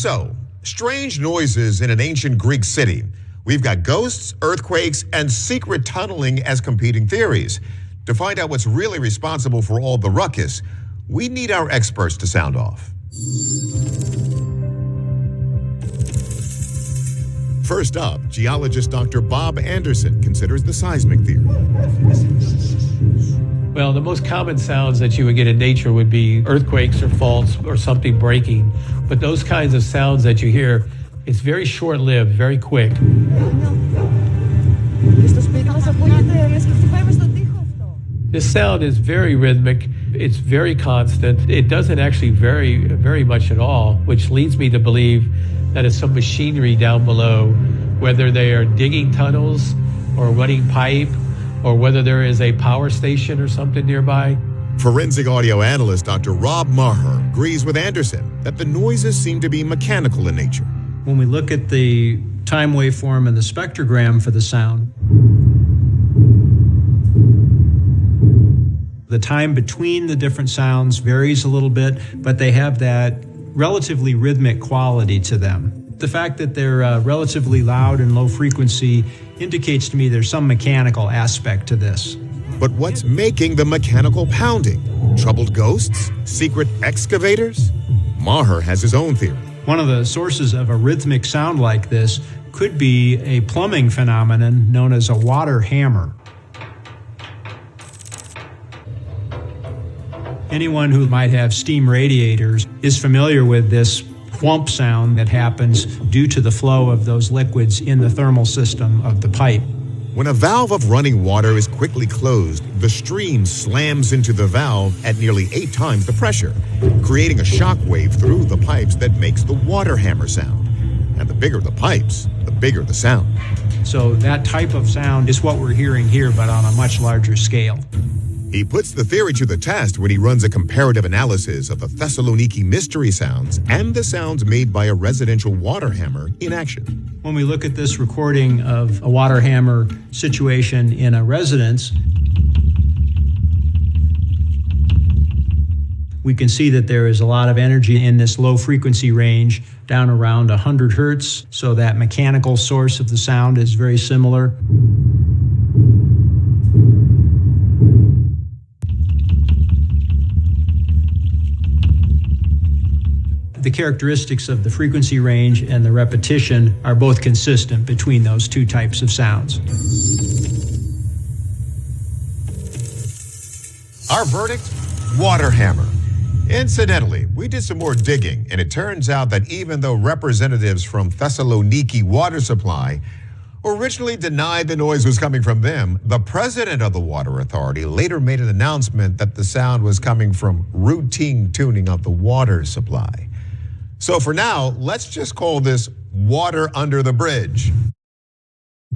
So, strange noises in an ancient Greek city. We've got ghosts, earthquakes, and secret tunneling as competing theories. To find out what's really responsible for all the ruckus, we need our experts to sound off. First up, geologist Dr. Bob Anderson considers the seismic theory. Well, the most common sounds that you would get in nature would be earthquakes or faults or something breaking. But those kinds of sounds that you hear, it's very short-lived, very quick. This sound is very rhythmic. It's very constant. It doesn't actually vary very much at all, which leads me to believe that it's some machinery down below, whether they are digging tunnels or running pipe, or whether there is a power station or something nearby. Forensic audio analyst Dr. Rob Maher agrees with Anderson that the noises seem to be mechanical in nature. When we look at the time waveform and the spectrogram for the sound, the time between the different sounds varies a little bit, but they have that relatively rhythmic quality to them. The fact that they're relatively loud and low frequency indicates to me there's some mechanical aspect to this. But what's making the mechanical pounding? Troubled ghosts? Secret excavators? Maher has his own theory. One of the sources of a rhythmic sound like this could be a plumbing phenomenon known as a water hammer. Anyone who might have steam radiators is familiar with this whump sound that happens due to the flow of those liquids in the thermal system of the pipe. When a valve of running water is quickly closed, the stream slams into the valve at nearly 8 times the pressure, creating a shock wave through the pipes that makes the water hammer sound. And the bigger the pipes, the bigger the sound. So that type of sound is what we're hearing here, but on a much larger scale. He puts the theory to the test when he runs a comparative analysis of the Thessaloniki mystery sounds and the sounds made by a residential water hammer in action. When we look at this recording of a water hammer situation in a residence, we can see that there is a lot of energy in this low frequency range down around 100 hertz, so that mechanical source of the sound is very similar. The characteristics of the frequency range and the repetition are both consistent between those two types of sounds. Our verdict? Water hammer. Incidentally, we did some more digging, and it turns out that even though representatives from Thessaloniki water supply originally denied the noise was coming from them, the president of the water authority later made an announcement that the sound was coming from routine tuning of the water supply. So for now, let's just call this water under the bridge.